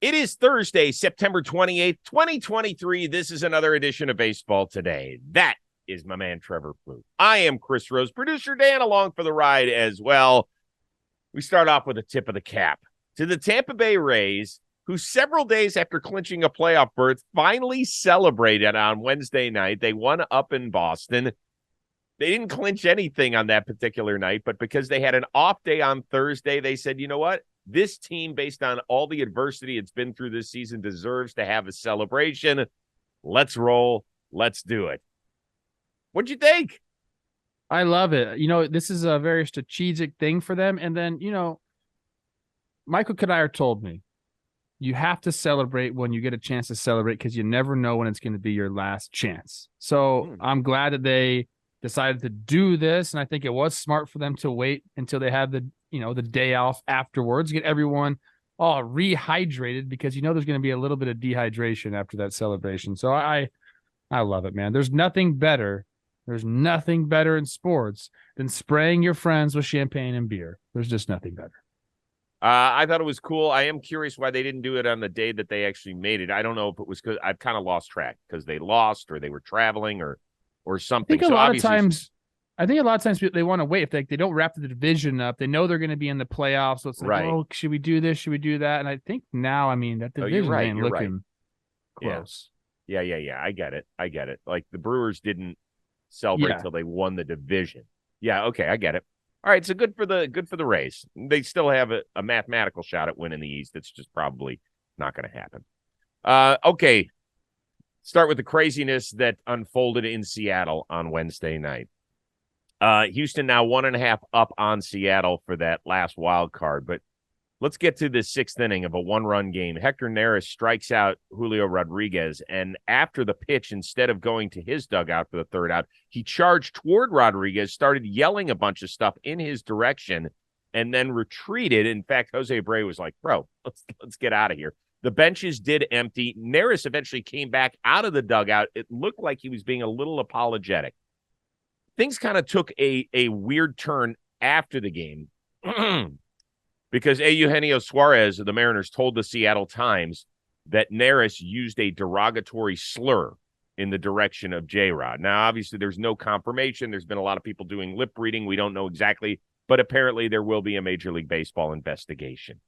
It is Thursday, September 28th, 2023. This is another edition of Baseball Today. That is my man, Trevor Plouffe. I am Chris Rose, producer Dan along for the ride as well. We start off with a tip of the cap to the Tampa Bay Rays, who several days after clinching a playoff berth finally celebrated on Wednesday night. They won up in Boston. They didn't clinch anything on that particular night, but because they had an off day on Thursday, they said, you know what? This team, based on all the adversity it's been through this season, deserves to have a celebration. Let's roll. Let's do it. What'd you think? I love it. This is a very strategic thing for them. And then, Michael Kadire told me, you have to celebrate when you get a chance to celebrate because you never know when it's going to be your last chance. So I'm glad that they decided to do this. And I think it was smart for them to wait until they had the day off afterwards, get everyone all rehydrated because there's going to be a little bit of dehydration after that celebration. So I love it, man. There's nothing better in sports than spraying your friends with champagne and beer. There's just nothing better. I thought it was cool. I am curious why they didn't do it on the day that they actually made it. I don't know if it was because I've kind of lost track because they lost or they were traveling or something. I think a lot of times they want to wait. If they don't wrap the division up, they know they're going to be in the playoffs. So it's like, oh, should we do this? Should we do that? And I think now, that division ain't looking close. Yeah. I get it. Like the Brewers didn't celebrate till they won the division. Yeah, okay, I get it. All right, so good for the Rays. They still have a mathematical shot at winning the East. It's just probably not going to happen. Okay, start with the craziness that unfolded in Seattle on Wednesday night. Houston now 1.5 up on Seattle for that last wild card. But let's get to the sixth inning of a one-run game. Hector Neris strikes out Julio Rodriguez, and after the pitch, instead of going to his dugout for the third out, he charged toward Rodriguez, started yelling a bunch of stuff in his direction, and then retreated. In fact, Jose Abreu was like, bro, let's get out of here. The benches did empty. Neris eventually came back out of the dugout. It looked like he was being a little apologetic. Things kind of took a weird turn after the game because Eugenio Suarez of the Mariners told the Seattle Times that Neris used a derogatory slur in the direction of J-Rod. Now, obviously, there's no confirmation. There's been a lot of people doing lip reading. We don't know exactly, but apparently there will be a Major League Baseball investigation.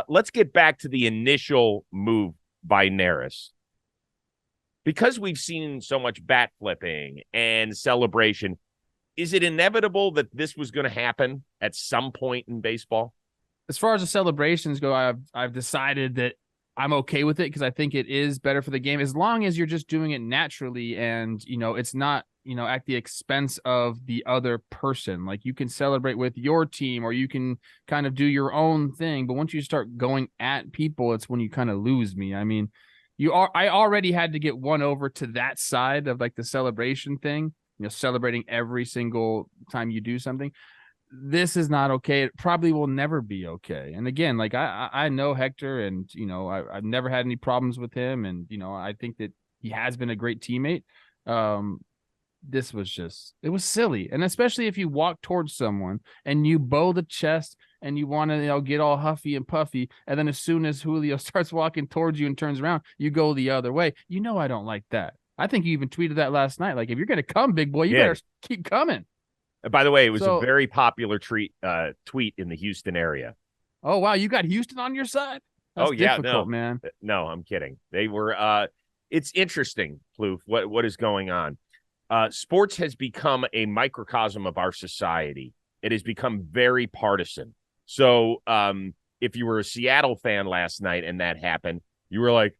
Let's get back to the initial move by Neris. Because we've seen so much bat flipping and celebration, is it inevitable that this was going to happen at some point in baseball? As far as the celebrations go, I've decided that I'm okay with it because I think it is better for the game as long as you're just doing it naturally and, it's not, at the expense of the other person. Like you can celebrate with your team or you can kind of do your own thing. But once you start going at people, it's when you kind of lose me. I already had to get one over to that side of like the celebration thing, celebrating every single time you do something. This is not okay. It probably will never be okay. And again, like I know Hector and, I've never had any problems with him. And, I think that he has been a great teammate. This was it was silly. And especially if you walk towards someone and you bow the chest and you want to, get all huffy and puffy. And then as soon as Julio starts walking towards you and turns around, you go the other way. I don't like that. I think you even tweeted that last night. Like, if you're going to come, big boy, you better keep coming. By the way, it was a very popular tweet in the Houston area. Oh, wow. You got Houston on your side? That's difficult, man. No, I'm kidding. They were it's interesting, Plouffe, what is going on. Sports has become a microcosm of our society. It has become very partisan. So if you were a Seattle fan last night and that happened, you were like,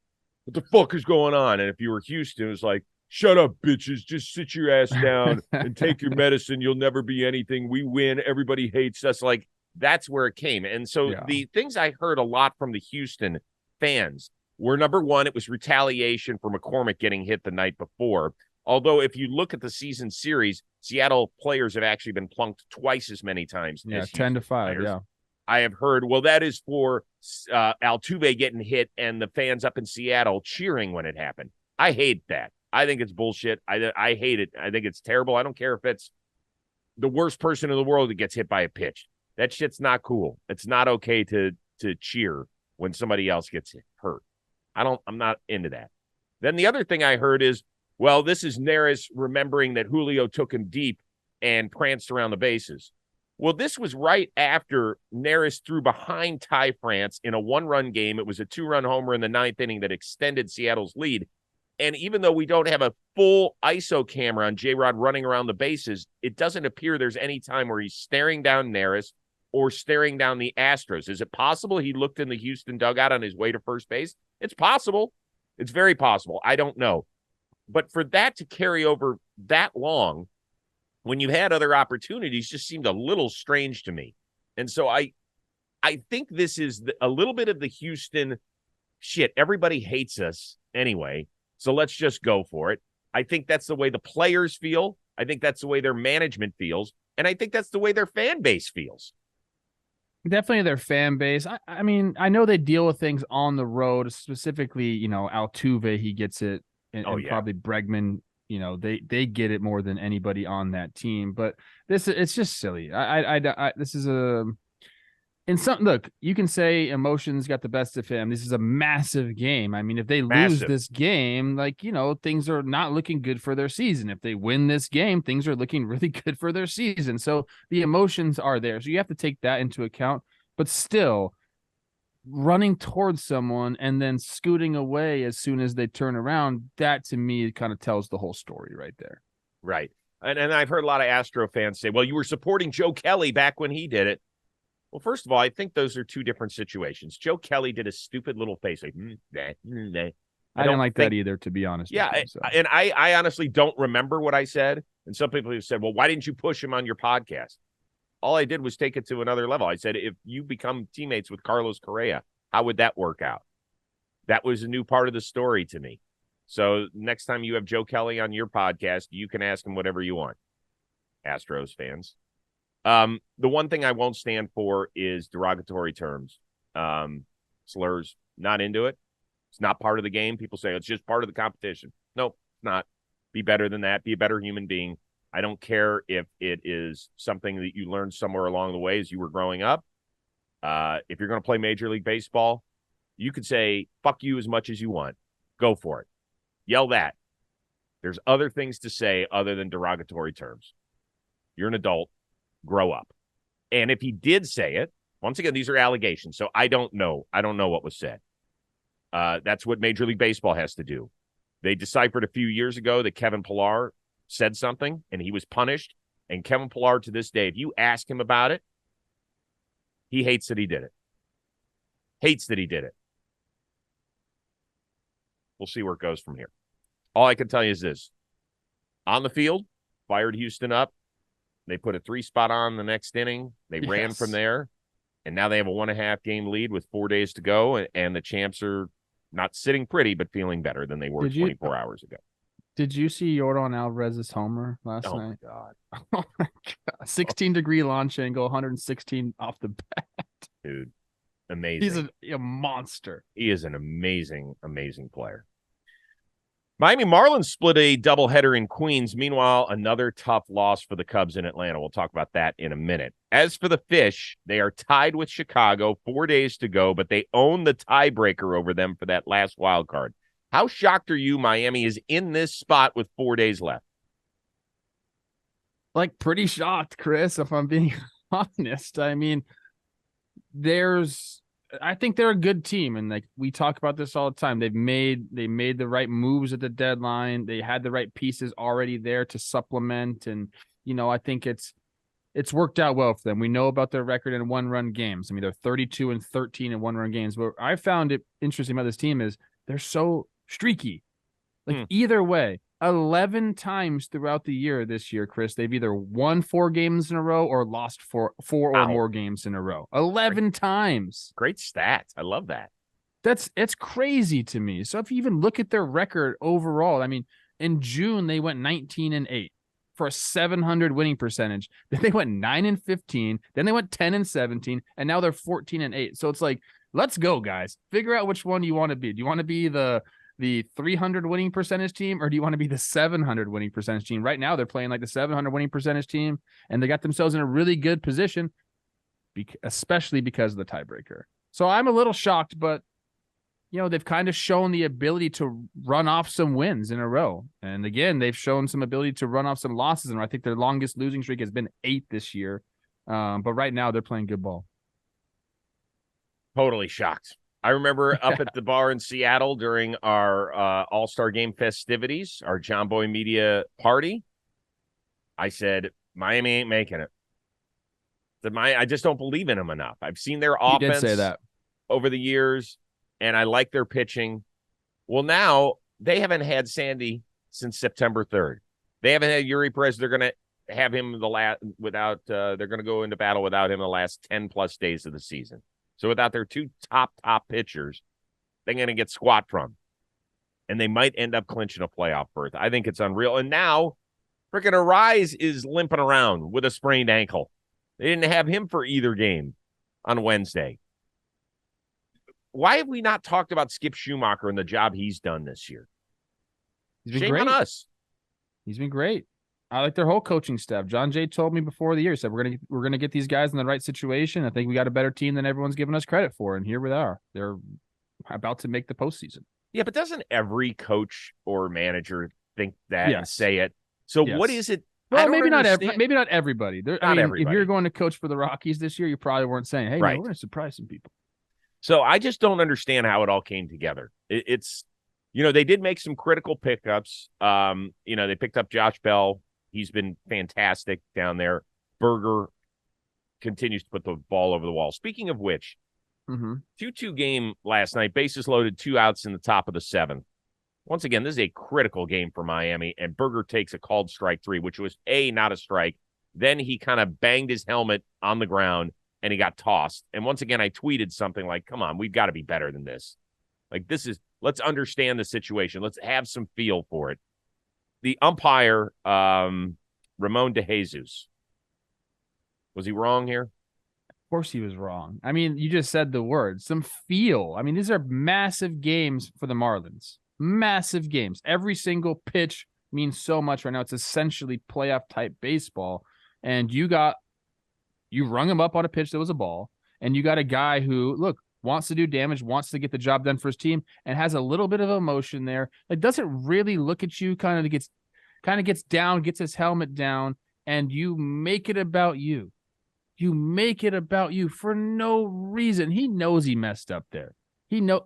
what the fuck is going on? And if you were Houston, it was like, shut up, bitches. Just sit your ass down and take your medicine. You'll never be anything. We win. Everybody hates us. Like, that's where it came. And so the things I heard a lot from the Houston fans were, number one, it was retaliation for McCormick getting hit the night before. Although if you look at the season series, Seattle players have actually been plunked twice as many times. Yeah, 10-5, players. Yeah. I have heard, well, that is for Altuve getting hit and the fans up in Seattle cheering when it happened. I hate that. I think it's bullshit. I hate it. I think it's terrible. I don't care if it's the worst person in the world that gets hit by a pitch. That shit's not cool. It's not okay to cheer when somebody else gets hurt. I'm not into that. Then the other thing I heard is, well, this is Neris remembering that Julio took him deep and pranced around the bases. Well, this was right after Neris threw behind Ty France in a 1-run game. It was a 2-run homer in the 9th inning that extended Seattle's lead. And even though we don't have a full ISO camera on J-Rod running around the bases, it doesn't appear there's any time where he's staring down Neris or staring down the Astros. Is it possible he looked in the Houston dugout on his way to first base? It's possible. It's very possible. I don't know. But for that to carry over that long, when you had other opportunities, just seemed a little strange to me. And so I think this is a little bit of the Houston shit. Everybody hates us anyway, so let's just go for it. I think that's the way the players feel. I think that's the way their management feels. And I think that's the way their fan base feels. Definitely their fan base. I mean, I know they deal with things on the road, specifically, Altuve, he gets it, and probably Bregman. They get it more than anybody on that team, but it's just silly. This is look, you can say emotions got the best of him. This is a massive game. I mean, if they lose this game, things are not looking good for their season. If they win this game, things are looking really good for their season. So the emotions are there. So you have to take that into account, but still, running towards someone and then scooting away as soon as they turn around, that to me kind of tells the whole story right there. Right. And I've heard a lot of Astro fans say, well, you were supporting Joe Kelly back when he did it. Well, first of all, I think those are two different situations. Joe Kelly did a stupid little face like, I didn't like that either, to be honest. Yeah, and I honestly don't remember what I said. And some people have said, well, why didn't you push him on your podcast? All I did was take it to another level. I said, if you become teammates with Carlos Correa, how would that work out? That was a new part of the story to me. So next time you have Joe Kelly on your podcast, you can ask him whatever you want. Astros fans. The one thing I won't stand for is derogatory terms. Slurs, not into it. It's not part of the game. People say it's just part of the competition. Nope, it's not. Be better than that. Be a better human being. I don't care if it is something that you learned somewhere along the way as you were growing up. If you're going to play Major League Baseball, you could say, fuck you as much as you want. Go for it. Yell that. There's other things to say other than derogatory terms. You're an adult. Grow up. And if he did say it, once again, these are allegations, so I don't know. I don't know what was said. That's what Major League Baseball has to do. They deciphered a few years ago that Kevin Pillar said something, and he was punished. And Kevin Pillar, to this day, if you ask him about it, he hates that he did it. Hates that he did it. We'll see where it goes from here. All I can tell you is this. On the field, fired Houston up. They put a 3 spot on the next inning. They ran from there. And now they have a 1.5 game lead with 4 days to go. And the champs are not sitting pretty, but feeling better than they were 24 hours ago. Did you see Yordan Alvarez's homer last night? Oh, my God. Oh, my God. 16-degree launch angle, 116 off the bat. Dude, amazing. He's a monster. He is an amazing, amazing player. Miami Marlins split a doubleheader in Queens. Meanwhile, another tough loss for the Cubs in Atlanta. We'll talk about that in a minute. As for the Fish, they are tied with Chicago, 4 days to go, but they own the tiebreaker over them for that last wild card. How shocked are you Miami is in this spot with 4 days left? Like, pretty shocked, Chris, if I'm being honest. I mean, I think they're a good team, and like we talk about this all the time. They made the right moves at the deadline. They had the right pieces already there to supplement, and I think it's worked out well for them. We know about their record in 1-run games. I mean, they're 32-13 in 1-run games. What I found it interesting about this team is they're so streaky. Like either way, 11 times throughout the year this year, Chris, they've either won 4 games in a row or lost four or more games in a row. 11 times. Great stat. I love that. It's crazy to me. So if you even look at their record overall, I mean, in June, they went 19-8 for a 700 winning percentage. Then they went 9-15. Then they went 10-17, and now they're 14-8. So it's like, let's go, guys. Figure out which one you want to be. Do you want to be the 300 winning percentage team, or do you want to be the 700 winning percentage team? Right now, they're playing like the 700 winning percentage team, and they got themselves in a really good position, especially because of the tiebreaker. So I'm a little shocked, but they've kind of shown the ability to run off some wins in a row. And again, they've shown some ability to run off some losses. And I think their longest losing streak has been 8 this year. But right now they're playing good ball. Totally shocked. I remember up at the bar in Seattle during our All-Star Game festivities, our John Boy Media party, I said, Miami ain't making it. I just don't believe in them enough. I've seen their offense did say that over the years, and I like their pitching. Well, now they haven't had Sandy since September 3rd. They haven't had Yuri Perez. They're going to have him they're going to go into battle without him the last 10-plus days of the season. So without their 2 top pitchers, they're going to get squat from. And they might end up clinching a playoff berth. I think it's unreal. And now, freaking Arise is limping around with a sprained ankle. They didn't have him for either game on Wednesday. Why have we not talked about Skip Schumacher and the job he's done this year? Shame great. on us. He's been great. I like their whole coaching staff. John Jay told me before the year, said we're gonna get these guys in the right situation. I think we got a better team than everyone's giving us credit for, and here we are. They're about to make the postseason. Yeah, but doesn't every coach or manager think that and say it? So what is it? Well, maybe not everybody. Everybody. If you're going to coach for the Rockies this year, you probably weren't saying, "Hey, man, we're going to surprise some people." So I just don't understand how it all came together. It's they did make some critical pickups. They picked up Josh Bell. He's been fantastic down there. Berger continues to put the ball over the wall. Speaking of which, 2-2 game last night, bases loaded, 2 outs in the top of the 7th. Once again, this is a critical game for Miami, and Berger takes a called strike 3, which was not a strike. Then he kind of banged his helmet on the ground, and he got tossed. And once again, I tweeted something like, come on, we've got to be better than this. Like, let's understand the situation. Let's have some feel for it. The umpire, Ramon DeJesus, was he wrong here? Of course he was wrong. I mean, you just said the word, some feel. I mean, these are massive games for the Marlins. Massive games. Every single pitch means so much right now. It's essentially playoff type baseball. And you rung him up on a pitch that was a ball. And you got a guy who, wants to do damage, wants to get the job done for his team, and has a little bit of emotion there. Like, doesn't really look at you, kind of gets down, gets his helmet down, and you make it about you. You make it about you for no reason. He knows he messed up there.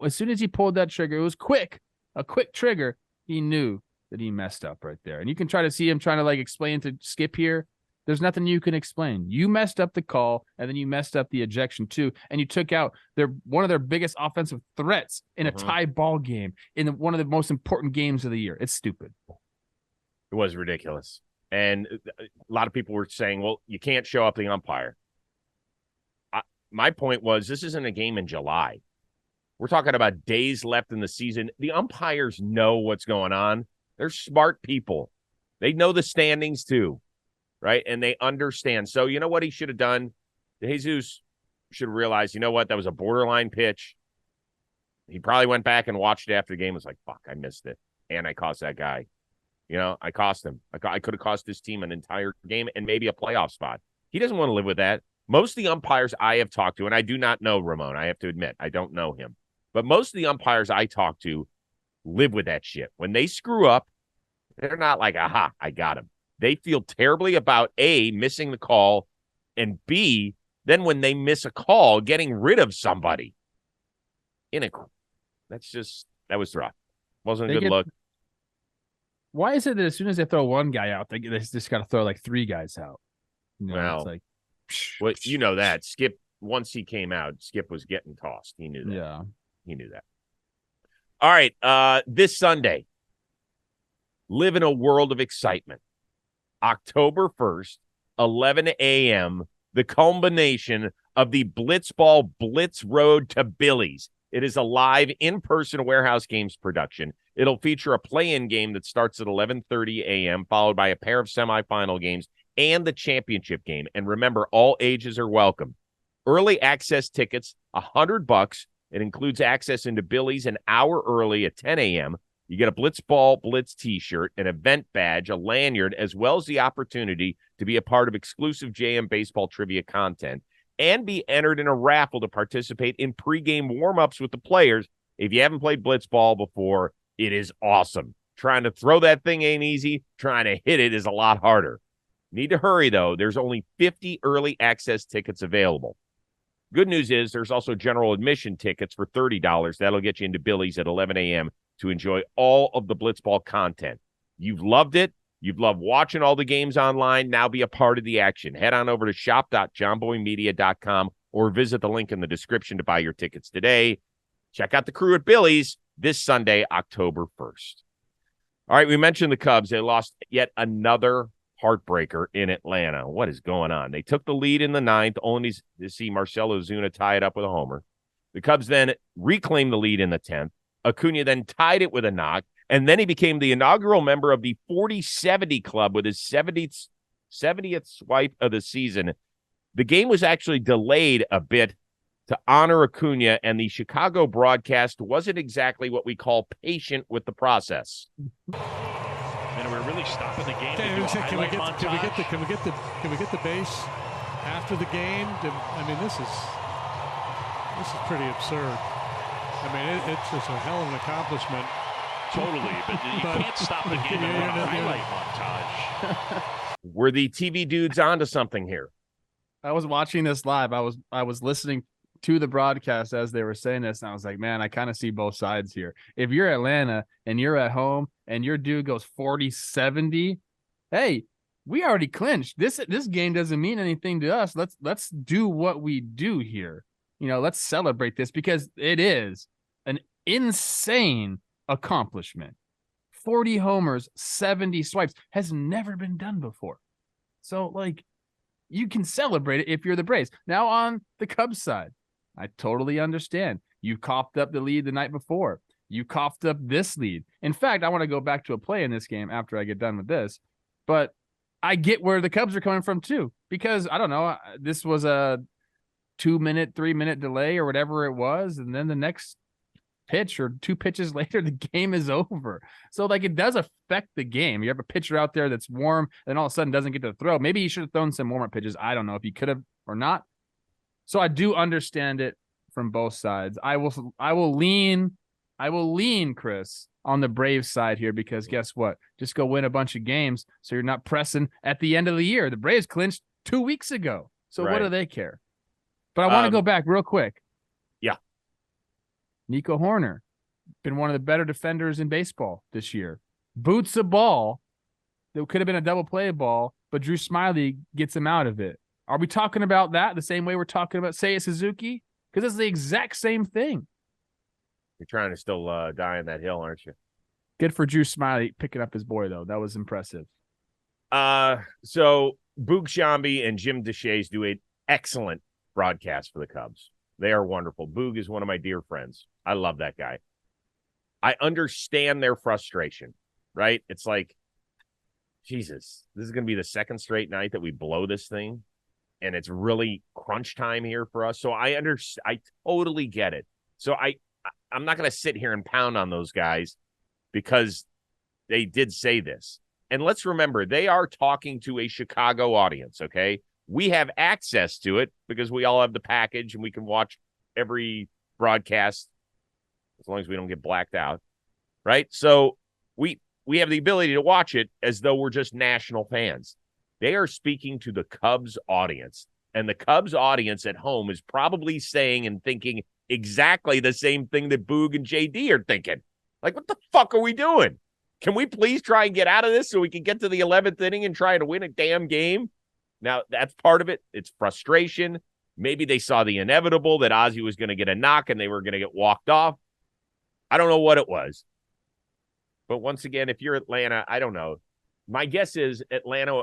As soon as he pulled that trigger, it was a quick trigger. He knew that he messed up right there. And you can try to see him trying to explain to Skip here. There's nothing you can explain. You messed up the call, and then you messed up the ejection too, and you took out one of their biggest offensive threats in a tie ball game in one of the most important games of the year. It's stupid. It was ridiculous. And a lot of people were saying, well, you can't show up the umpire. My point was, this isn't a game in July. We're talking about days left in the season. The umpires know what's going on. They're smart people. They know the standings too. Right? And they understand. So you know what he should have done? Jesus should have realized, you know what? That was a borderline pitch. He probably went back and watched it after the game. Was like, fuck, I missed it. And I cost that guy. I cost him. I could have cost this team an entire game and maybe a playoff spot. He doesn't want to live with that. Most of the umpires I have talked to, and I do not know Ramon, I have to admit, I don't know him. But most of the umpires I talk to live with that shit. When they screw up, they're not like, aha, I got him. They feel terribly about A, missing the call, and B, then when they miss a call, getting rid of somebody. That was rough. Wasn't a good look. Why is it that as soon as they throw one guy out, they just got to throw 3 guys out? It's like, well, that Skip, once he came out, Skip was getting tossed. He knew that. Yeah. He knew that. All right. This Sunday, live in a world of excitement. October 1st, 11 a.m., the culmination of the Blitzball Blitz Road to Billy's. It is a live in-person Warehouse Games production. It'll feature a play-in game that starts at 11:30 a.m., followed by a pair of semifinal games and the championship game. And remember, all ages are welcome. Early access tickets, $100. It includes access into Billy's an hour early at 10 a.m., You get a Blitzball Blitz t-shirt, an event badge, a lanyard, as well as the opportunity to be a part of exclusive JM Baseball trivia content. and be entered in a raffle to participate in pregame warm-ups with the players. If you haven't played blitzball before, it is awesome. Trying to throw that thing ain't easy. Trying to hit it is a lot harder. Need to hurry, though. There's only 50 early access tickets available. Good news is there's also general admission tickets for $30. That'll get you into Billy's at 11 a.m. to enjoy all of the blitzball content. You've loved it. You've loved watching all the games online. Now be a part of the action. Head on over to shop.johnboymedia.com or visit the link in the description to buy your tickets today. Check out the crew at Billy's this Sunday, October 1st. All right, we mentioned the Cubs. They lost yet another heartbreaker in Atlanta. What is going on? They took the lead in the ninth, only to see Marcell Ozuna tie it up with a homer. The Cubs then reclaimed the lead in the 10th. Acuna then tied it with a knock, and then he became the inaugural member of the 40-70 club with his 70th swipe of the season. The game was actually delayed a bit to honor Acuna, and the Chicago broadcast wasn't exactly what we call patient with the process. And we're really stopping the game. Can we get the base after the game? I mean, this is pretty absurd. I mean, it's just a hell of an accomplishment. Totally, but you can't stop the game in a highlight montage. Were the TV dudes onto something here? I was watching this live. I was listening to the broadcast as they were saying this, and I was like, man, I kind of see both sides here. If you're Atlanta and you're at home and your dude goes 40-70, hey, we already clinched. This game doesn't mean anything to us. Let's do what we do here. Let's celebrate this because it is an insane accomplishment. 40 homers, 70 swipes has never been done before. So, you can celebrate it if you're the Braves. Now on the Cubs side, I totally understand. You coughed up the lead the night before. You coughed up this lead. In fact, I want to go back to a play in this game after I get done with this. But I get where the Cubs are coming from, too. Because, I don't know, this was a 2-minute, 3-minute delay or whatever it was. And then the next pitch or 2 pitches later, the game is over. So, it does affect the game. You have a pitcher out there that's warm and all of a sudden doesn't get to throw. Maybe he should have thrown some warm-up pitches. I don't know if he could have or not. So I do understand it from both sides. I will lean, Chris, on the Braves side here because guess what? Just go win a bunch of games so you're not pressing at the end of the year. The Braves clinched 2 weeks ago. So What do they care? But I want to go back real quick. Yeah. Nico Horner, been one of the better defenders in baseball this year. Boots a ball that could have been a double play ball, but Drew Smyly gets him out of it. Are we talking about that the same way we're talking about Seiya Suzuki? Because it's the exact same thing. You're trying to still die on that hill, aren't you? Good for Drew Smyly picking up his boy, though. That was impressive. So Boog Sciambi and Jim Deshaies do an excellent broadcast for the Cubs. They are wonderful. Boog is one of my dear friends. I love that guy. I understand their frustration, right? It's like, Jesus, this is going to be the second straight night that we blow this thing. And it's really crunch time here for us. So I totally get it. So I'm not going to sit here and pound on those guys because they did say this. And let's remember, they are talking to a Chicago audience, okay? We have access to it because we all have the package and we can watch every broadcast as long as we don't get blacked out, right? So we have the ability to watch it as though we're just national fans. They are speaking to the Cubs audience, and the Cubs audience at home is probably saying and thinking exactly the same thing that Boog and JD are thinking. What the fuck are we doing? Can we please try and get out of this so we can get to the 11th inning and try to win a damn game? Now, that's part of it. It's frustration. Maybe they saw the inevitable that Ozzy was going to get a knock and they were going to get walked off. I don't know what it was. But once again, if you're Atlanta, I don't know. My guess is Atlanta,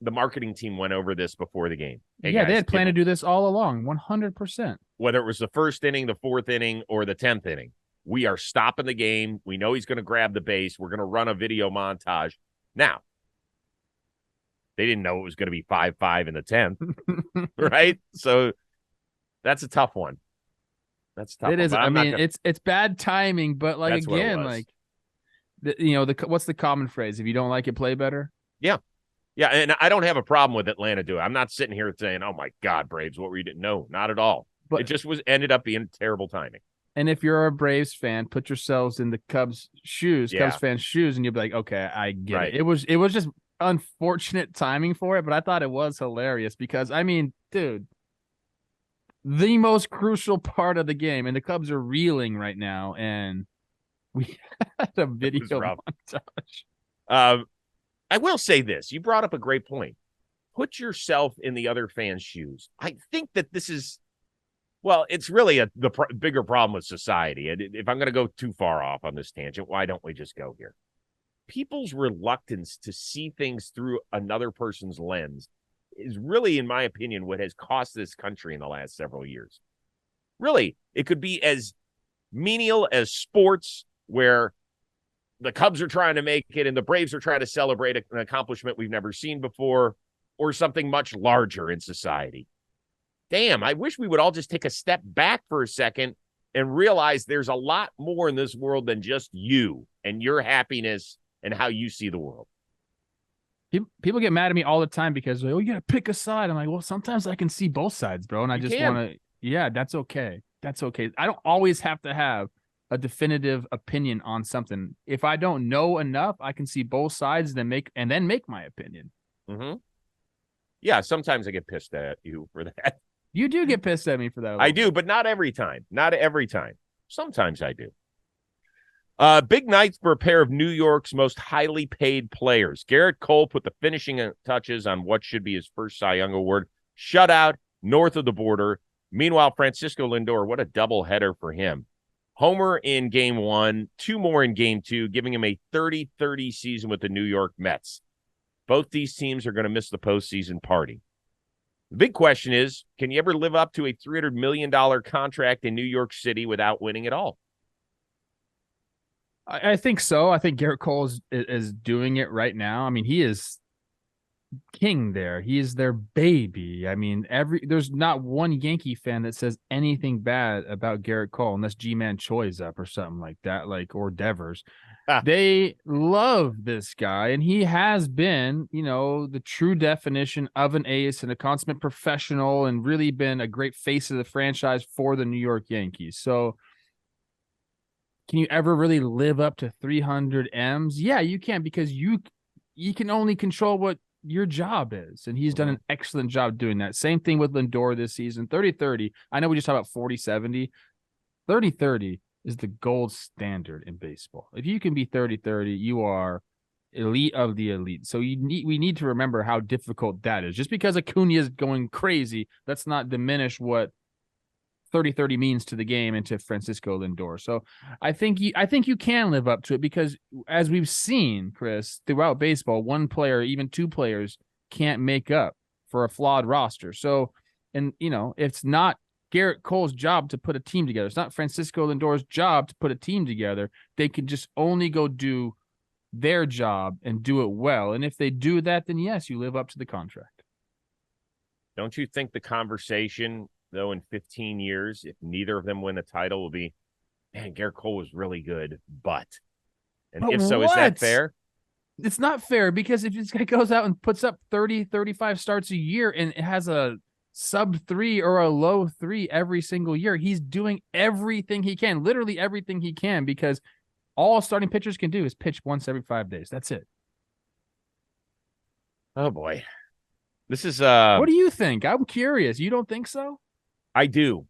the marketing team went over this before the game. Hey, yeah, guys, they had planned to do this all along, 100%. Whether it was the first inning, the 4th inning, or the 10th inning, we are stopping the game. We know he's going to grab the base. We're going to run a video montage. Now, they didn't know it was going to be 5-5 in the 10th, right? So that's a tough one. That's a tough. It is. I mean, it's bad timing, but again, what's the common phrase? If you don't like it, play better. Yeah. Yeah, and I don't have a problem with Atlanta doing it. I'm not sitting here saying, "Oh my God, Braves, what were you doing?" No, not at all. But it just ended up being terrible timing. And if you're a Braves fan, put yourselves in the Cubs fans' shoes, and you'll be like, okay, I get it. It was just unfortunate timing for it, but I thought it was hilarious because, I mean, dude, the most crucial part of the game, and the Cubs are reeling right now, and we had a video montage. I will say this. You brought up a great point. Put yourself in the other fan's shoes. I think that this is, well, it's really the bigger problem with society. And if I'm going to go too far off on this tangent, why don't we just go here? People's reluctance to see things through another person's lens is really, in my opinion, what has cost this country in the last several years. Really, it could be as menial as sports, where the Cubs are trying to make it and the Braves are trying to celebrate an accomplishment we've never seen before, or something much larger in society. Damn, I wish we would all just take a step back for a second and realize there's a lot more in this world than just you and your happiness and how you see the world. People get mad at me all the time because, oh, you got to pick a side. I'm like, well, sometimes I can see both sides, bro. And I just want to, yeah, that's okay. That's okay. I don't always have to have a definitive opinion on something. If I don't know enough, I can see both sides, then make my opinion. Mm-hmm. Yeah, sometimes I get pissed at you for that. You do get pissed at me for that. I do, but not every time. Not every time. Sometimes I do. Big night for a pair of New York's most highly paid players. Garrett Cole put the finishing touches on what should be his first Cy Young Award. Shutout north of the border. Meanwhile, Francisco Lindor, what a doubleheader for him. Homer in Game 1, 2 more in Game 2, giving him a 30-30 season with the New York Mets. Both these teams are going to miss the postseason party. The big question is, can you ever live up to a $300 million contract in New York City without winning at all? I think so. I think Garrett Cole is doing it right now. I mean, he is king there. He is their baby. I mean, there's not one Yankee fan that says anything bad about Garrett Cole unless G-Man Choi's up or something like that, or Devers. They love this guy, and he has been, the true definition of an ace and a consummate professional, and really been a great face of the franchise for the New York Yankees. So can you ever really live up to 300 M's? Yeah, you can, because you can only control what your job is, and he's done an excellent job doing that. Same thing with Lindor this season. 30-30. I know we just talked about 40-70. 30-30 is the gold standard in baseball. If you can be 30-30, you are elite of the elite. So we need to remember how difficult that is. Just because Acuna is going crazy, let's not diminish what 30-30 means to the game and to Francisco Lindor. So I think you can live up to it, because as we've seen, Chris, throughout baseball, one player, even two players, can't make up for a flawed roster. So, and it's not Garrett Cole's job to put a team together. It's not Francisco Lindor's job to put a team together. They can just only go do their job and do it well. And if they do that, then yes, you live up to the contract. Don't you think the conversation, though, in 15 years, if neither of them win a title, will be, man, Garrett Cole was really good, but if so, is that fair? It's not fair, because if this guy goes out and puts up 30, 35 starts a year and it has a sub 3 or a low 3 every single year, he's doing everything he can, literally everything he can, because all starting pitchers can do is pitch once every 5 days. That's it. Oh, boy. This is what do you think? I'm curious. You don't think so? I do.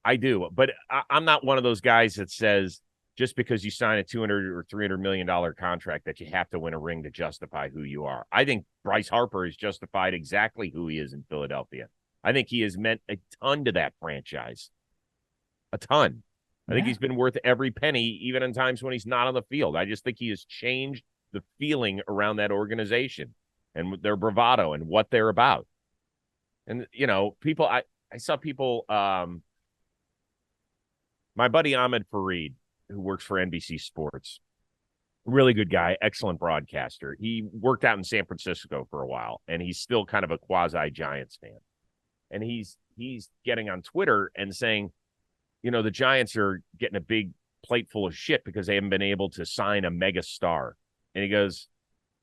But I'm not one of those guys that says just because you sign a $200 or $300 million contract that you have to win a ring to justify who you are. I think Bryce Harper has justified exactly who he is in Philadelphia. I think he has meant a ton to that franchise. A ton. I think he's been worth every penny, even in times when he's not on the field. I just think he has changed the feeling around that organization and their bravado and what they're about. And, people, I saw people, my buddy Ahmed Fareed, who works for NBC Sports, really good guy, excellent broadcaster. He worked out in San Francisco for a while, and he's still kind of a quasi-Giants fan. And he's getting on Twitter and saying, the Giants are getting a big plate full of shit because they haven't been able to sign a mega star. And he goes,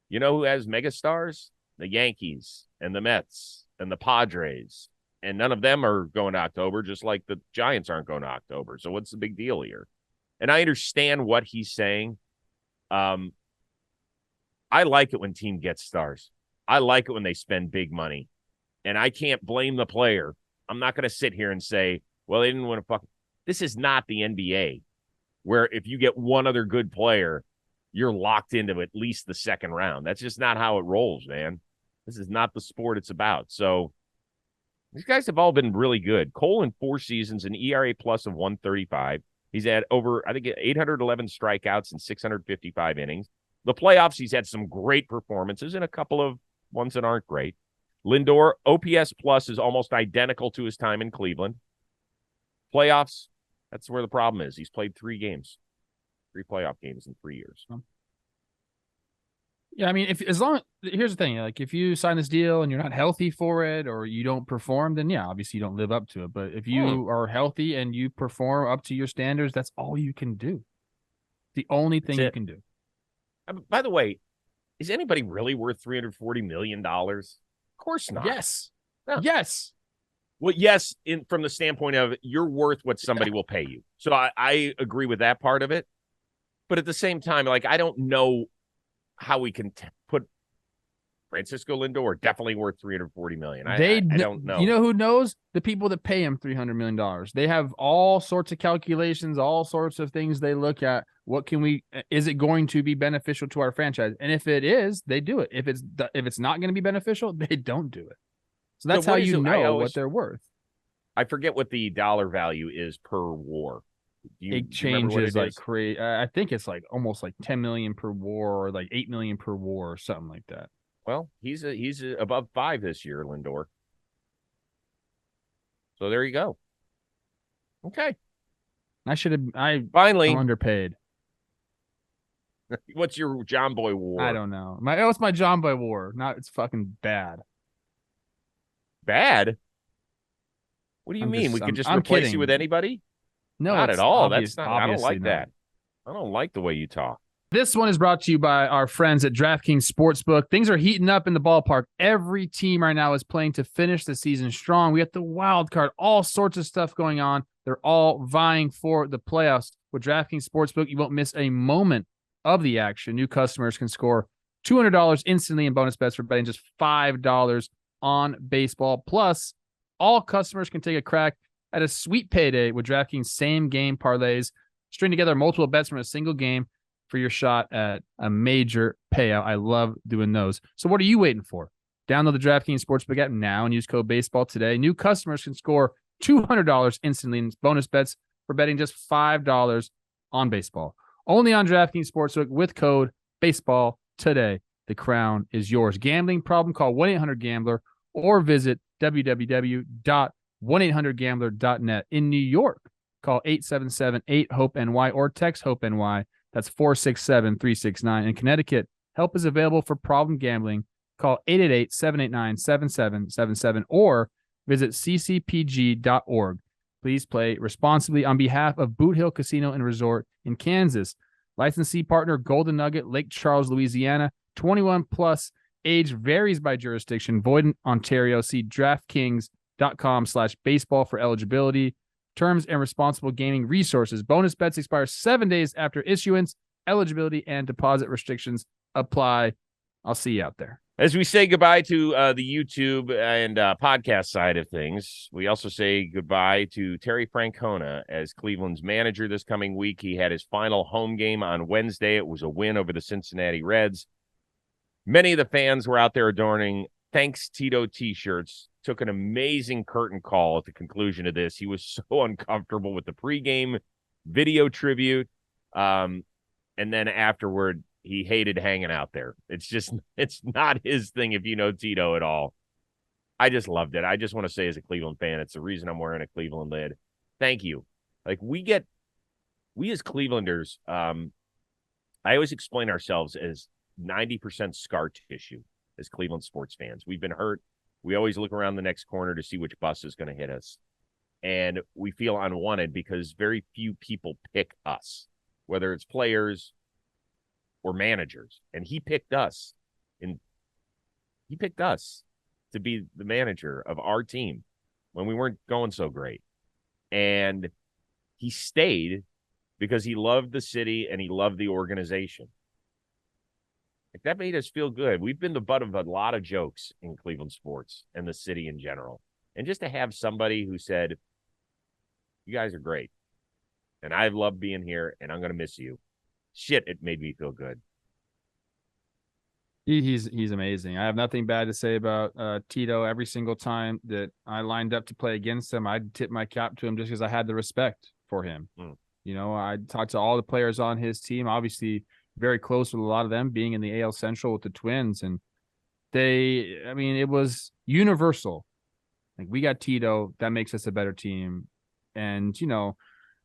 you know who has mega stars? the Yankees and the Mets and the Padres, and none of them are going to October, just like the Giants aren't going to October. So what's the big deal here? And I understand what he's saying. I like it when team gets stars. I like it when they spend big money. And I can't blame the player. I'm not going to sit here and say, well, they didn't want to fuck. This is not the NBA, where if you get one other good player, you're locked into at least the second round. That's just not how it rolls, man. This is not the sport it's about. So these guys have all been really good. Cole in 4 seasons, an ERA plus of 135. He's had over, I think, 811 strikeouts and 655 innings. The playoffs, he's had some great performances and a couple of ones that aren't great. Lindor, OPS plus is almost identical to his time in Cleveland. Playoffs, that's where the problem is. He's played 3 games, 3 playoff games in 3 years. Yeah, I mean, here's the thing, like if you sign this deal and you're not healthy for it or you don't perform, then yeah, obviously you don't live up to it. But if you are healthy and you perform up to your standards, that's all you can do. The only thing you can do. By the way, is anybody really worth $340 million? Of course not. Yes. No. Yes. Well, yes, from the standpoint of you're worth what somebody will pay you. So I agree with that part of it. But at the same time, like, I don't know how we can put Francisco Lindor definitely worth $340 million. I don't know. You know who knows? The people that pay him $300 million. They have all sorts of calculations, all sorts of things they look at. Is it going to be beneficial to our franchise? And if it is, they do it. If it's not going to be beneficial, they don't do it. So that's how you know what they're worth. I forget what the dollar value is per war. It changes like crazy. I think it's like almost like 10 million per war or like 8 million per war or something like that. Well, he's above 5 this year, Lindor. So there you go. Okay. I'm underpaid. What's your John Boy war? I don't know. What's my John Boy war? It's fucking bad. Bad? What do you mean? We could just replace you with anybody? No, not at all. That's not. I don't like that. I don't like the way you talk. This one is brought to you by our friends at DraftKings Sportsbook. Things are heating up in the ballpark. Every team right now is playing to finish the season strong. We got the wild card, all sorts of stuff going on. They're all vying for the playoffs. With DraftKings Sportsbook, you won't miss a moment of the action. New customers can score $200 instantly in bonus bets for betting just $5 on baseball. Plus, all customers can take a crack at a sweet payday with DraftKings same-game parlays. String together multiple bets from a single game for your shot at a major payout. I love doing those. So what are you waiting for? Download the DraftKings Sportsbook app now and use code BASEBALL today. New customers can score $200 instantly in bonus bets for betting just $5 on baseball. Only on DraftKings Sportsbook with code BASEBALL today. The crown is yours. Gambling problem? Call 1-800-GAMBLER or visit www.1800gambler.net. In New York, call 877-8-HOPE-NY or text HOPE-NY. That's 467-369. In Connecticut, help is available for problem gambling. Call 888-789-7777 or visit ccpg.org. Please play responsibly on behalf of Boot Hill Casino and Resort in Kansas. Licensee partner Golden Nugget, Lake Charles, Louisiana. 21 plus. Age varies by jurisdiction. Void in Ontario. See DraftKings.com/baseball for eligibility, terms, and responsible gaming resources. Bonus bets expire 7 days after issuance. Eligibility and deposit restrictions apply. I'll see you out there. As we say goodbye to the YouTube and podcast side of things, we also say goodbye to Terry Francona as Cleveland's manager this coming week. He had his final home game on Wednesday. It was a win over the Cincinnati Reds. Many of the fans were out there adorning Thanks Tito t-shirts. Took an amazing curtain call at the conclusion of this. He was so uncomfortable with the pregame video tribute. And then afterward, he hated hanging out there. It's not his thing if you know Tito at all. I just loved it. I just want to say as a Cleveland fan, it's the reason I'm wearing a Cleveland lid. Thank you. Like we as Clevelanders, I always explain ourselves as 90% scar tissue as Cleveland sports fans. We've been hurt. We always look around the next corner to see which bus is going to hit us. And we feel unwanted because very few people pick us, whether it's players or managers. And he picked us in He picked us to be the manager of our team when we weren't going so great. And he stayed because he loved the city and he loved the organization. Like, that made us feel good. We've been the butt of a lot of jokes in Cleveland sports and the city in general. And just to have somebody who said, you guys are great, and I love being here, and I'm going to miss you. Shit, it made me feel good. He's amazing. I have nothing bad to say about Tito. Every single time that I lined up to play against him, I'd tip my cap to him just because I had the respect for him. You know, I talked to all the players on his team, obviously very close with a lot of them, being in the AL Central with the Twins. And it was universal. Like, we got Tito, that makes us a better team. And, you know,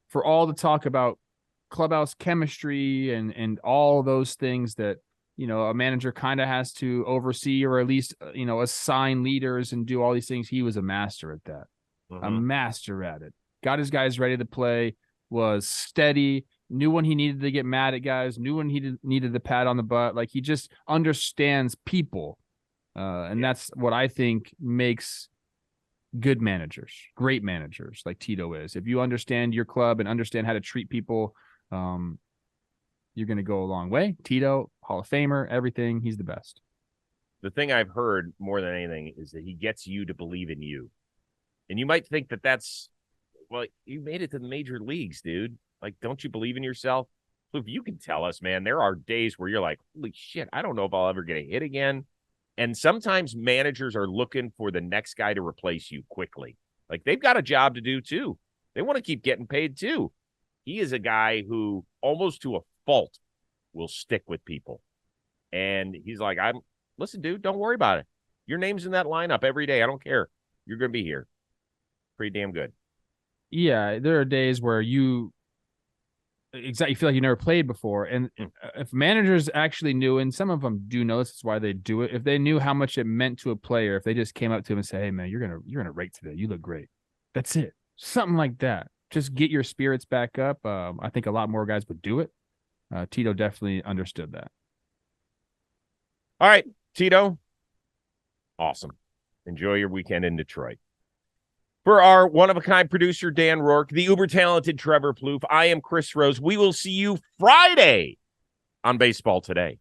for all the talk about clubhouse chemistry and all those things that, you know, a manager kind of has to oversee, or at least, you know, assign leaders and do all these things. He was a master at that, a master at it. Got his guys ready to play, was steady, knew when he needed to get mad at guys, knew when he needed the pat on the butt. Like, he just understands people. That's what I think makes good managers, great managers like Tito is. If you understand your club and understand how to treat people, you're going to go a long way. Tito, Hall of Famer, everything. He's the best. The thing I've heard more than anything is that he gets you to believe in you. And you might think that that's, well, you made it to the major leagues, dude. Like, don't you believe in yourself? Look, you can tell us, man, there are days where you're like, holy shit, I don't know if I'll ever get a hit again. And sometimes managers are looking for the next guy to replace you quickly. Like, they've got a job to do too. They want to keep getting paid too. He is a guy who, almost to a fault, will stick with people. And he's like, listen, dude, don't worry about it. Your name's in that lineup every day. I don't care. You're going to be here. Pretty damn good. Yeah, there are days where you feel like you never played before. And if managers actually knew, and some of them do know, this is why they do it, if they knew how much it meant to a player, if they just came up to him and say, hey man, you're gonna rake today, you look great, that's it, something like that, just get your spirits back up. I think a lot more guys would do it. Tito definitely understood that. All right, Tito, awesome. Enjoy your weekend in Detroit. For our one-of-a-kind producer, Dan Rourke, the uber-talented Trevor Plouffe, I am Chris Rose. We will see you Friday on Baseball Today.